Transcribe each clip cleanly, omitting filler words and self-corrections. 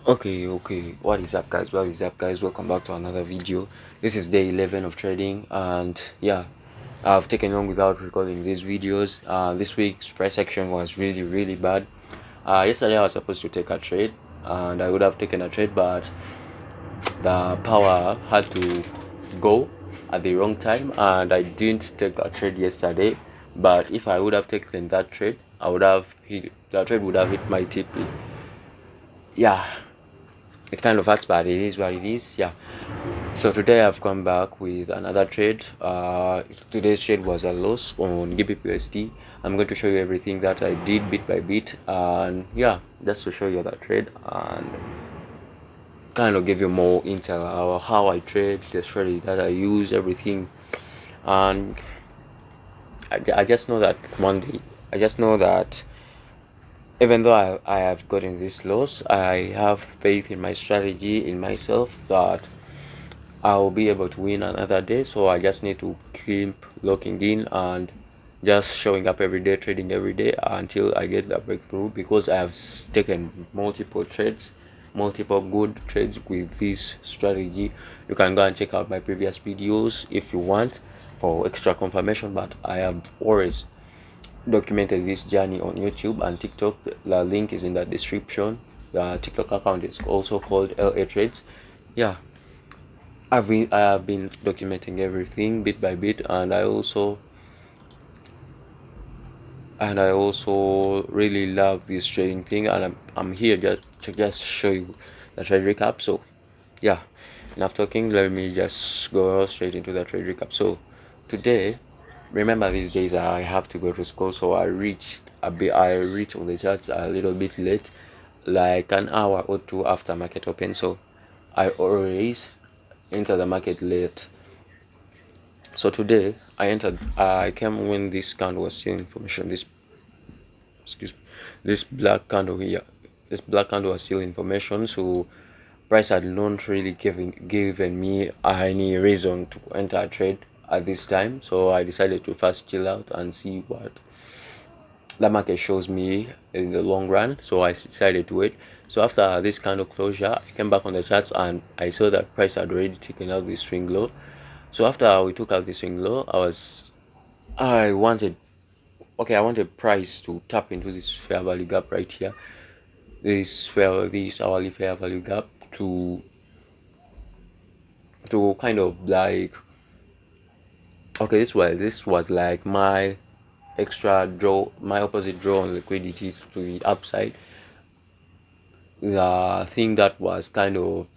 Okay, what is up, guys? Welcome back to another video. This is day 11 of trading, and yeah, I've taken long without recording these videos. This week's price action was really bad. Yesterday I was supposed to take a trade, and I would have taken a trade, but the power had to go at the wrong time, and I didn't take a trade yesterday. But if I would have taken that trade, I would have hit that trade would have hit my TP. Yeah, it kind of hurts, but it is what it is. Yeah. So today I've come back with another trade. Today's trade was a loss on GBPUSD. I'm going to show you everything that I did bit by bit, and yeah, just to show you that trade and kind of give you more intel about how I trade, the strategy that I use, everything. And I just know that one day, I just know that even though I have gotten this loss, I have faith in my strategy, in myself, that I'll be able to win another day. So I just need to keep locking in and just showing up every day, trading every day until I get that breakthrough, because I have taken multiple trades, multiple good trades with this strategy. You can go and check out my previous videos if you want for extra confirmation, but I have always documented this journey on YouTube and TikTok. The link is in the description. The TikTok account is also called LA Trades. Yeah, I have been documenting everything bit by bit, and I also really love this trading thing, and I'm here just to show you the trade recap. So yeah, enough talking, let me just go straight into the trade recap. So today, remember these days I have to go to school, so I reach on the charts a little bit late, like an hour or two after market open. So I always enter the market late. So today I came when this candle was still information. This black candle here. This black candle was still information. So price had not really given me any reason to enter a trade at this time. So I decided to first chill out and see what the market shows me in the long run. So I decided to wait. So after this candle closure, I came back on the charts and I saw that price had already taken out the swing low. So after we took out the swing low, I wanted price to tap into this fair value gap right here, this hourly fair value gap, to kind of like, okay, this was like my extra draw, my opposite draw on liquidity to the upside, the thing that was kind of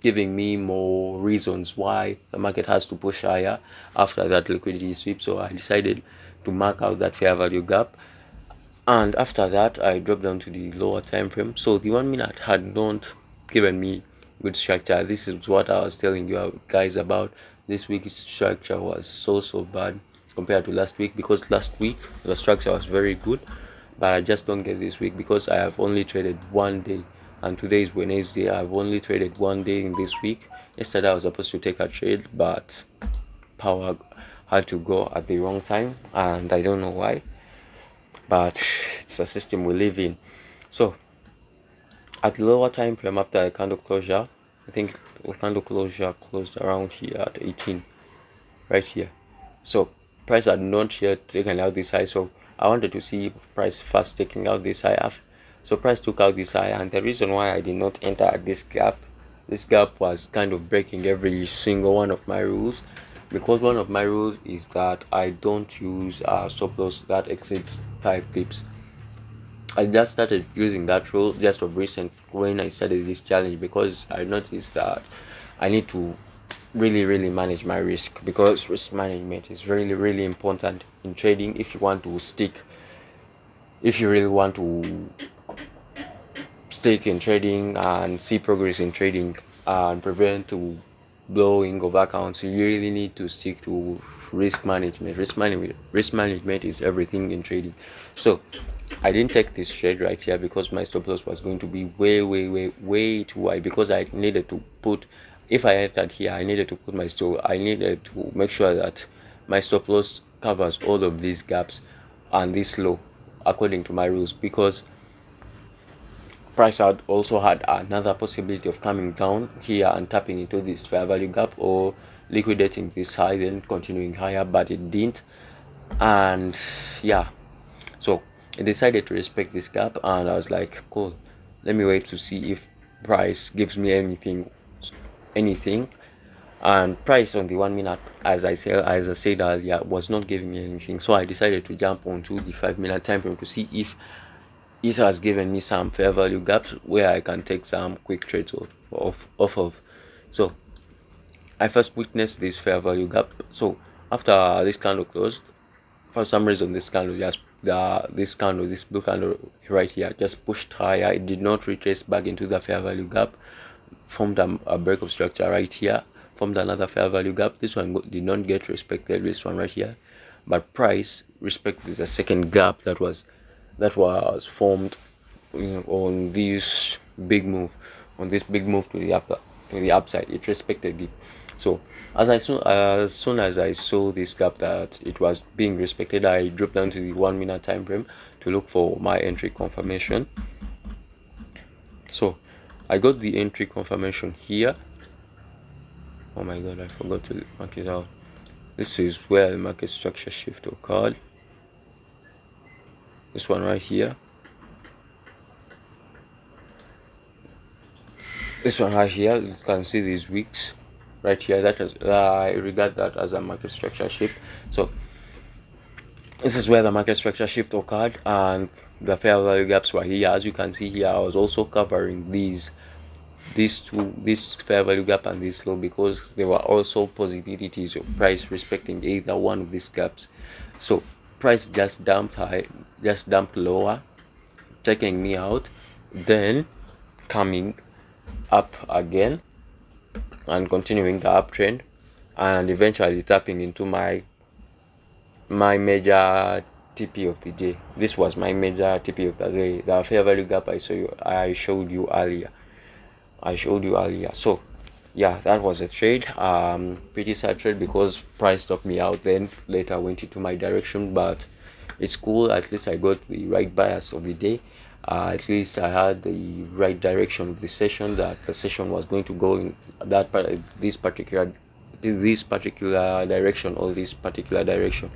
giving me more reasons why the market has to push higher after that liquidity sweep. So I decided to mark out that fair value gap, and after that I dropped down to the lower time frame. So the 1 minute had not given me good structure. This is what I was telling you guys about. This week's structure was so bad compared to last week, because last week the structure was very good, but I just don't get this week because I have only traded one day, and today is Wednesday. I've only traded one day in this week. Yesterday I was supposed to take a trade, but power had to go at the wrong time, and I don't know why, but it's a system we live in. So at the lower time frame after the candle closure, I think the candle closure closed around here at 18, right here. So price had not yet taken out this high, so I wanted to see price first taking out this high. So price took out this high, and the reason why I did not enter at this gap was kind of breaking every single one of my rules, because one of my rules is that I don't use a stop loss that exceeds 5 pips. I just started using that rule just of recent when I started this challenge, because I noticed that I need to really manage my risk, because risk management is really important in trading if you want to really want to stick in trading and see progress in trading and prevent to blowing of accounts. You really need to stick to risk management. Risk management is everything in trading. So I didn't take this trade right here because my stop loss was going to be way too high, because I needed to put, if I entered here, I needed to make sure that my stop loss covers all of these gaps and this low according to my rules, because price had also had another possibility of coming down here and tapping into this fair value gap or liquidating this high then continuing higher, but it didn't. And yeah, so I decided to respect this gap, and I was like, cool, let me wait to see if price gives me anything. And price on the 1 minute, as I said earlier, was not giving me anything. So I decided to jump onto the 5 minute time frame to see if it has given me some fair value gaps where I can take some quick trades off of. So I first witnessed this fair value gap. So after this candle closed, for some reason this candle just this blue candle right here just pushed higher. It did not retrace back into the fair value gap, formed a breakup structure right here, formed another fair value gap. This one did not get respected, this one right here, but price respected the second gap that was formed on this big move to the upside. It respected it. So as soon as I saw this gap that it was being respected, I dropped down to the 1 minute time frame to look for my entry confirmation. So I got the entry confirmation here. Oh my god, I forgot to mark it out. This is where the market structure shift occurred. This one right here. This one right here, you can see these wicks right here. That is, I regard that as a market structure shift. So this is where the market structure shift occurred, and the fair value gaps were here. As you can see here, I was also covering this fair value gap and this low, because there were also possibilities of price respecting either one of these gaps. So price just dumped lower, taking me out, then coming up again and continuing the uptrend, and eventually tapping into my major TP of the day. This was my major TP of the day, the fair value gap I showed you earlier. So yeah, that was a trade. Pretty sad trade because price stopped me out, then later went into my direction, but it's cool. At least I got the right bias of the day. At least I had the right direction of the session, that the session was going to go in this particular direction, or this particular direction.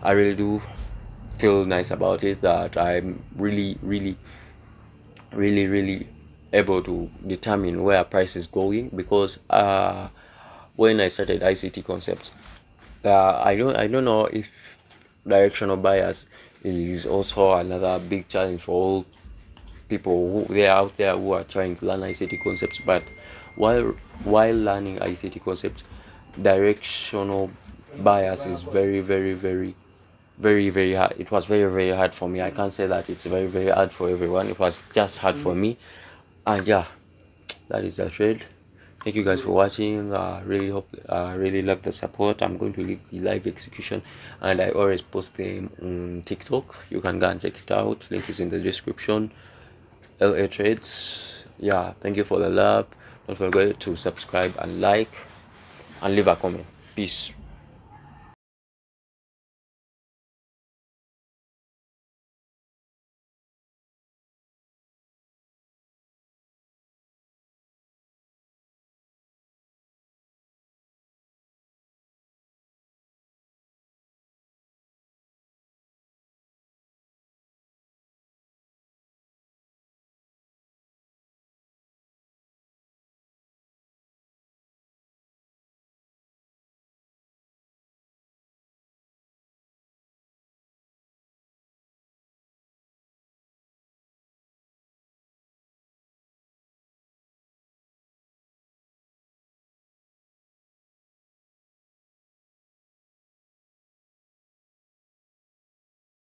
I really do feel nice about it, that I'm really able to determine where price is going, because when I started ICT concepts, I don't know if directional bias is also another big challenge for all people who they are out there who are trying to learn ICT concepts. But while learning ICT concepts, directional bias is very hard. It was very hard for me. I can't say that it's very hard for everyone. It was just hard for me. And yeah, that is the trade. Thank you guys for watching. Really love the support. I'm going to leave the live execution, and I always post them on TikTok. You can go and check it out. Link is in the description. LA Trades. Yeah, thank you for the love. Don't forget to subscribe and like and leave a comment. Peace.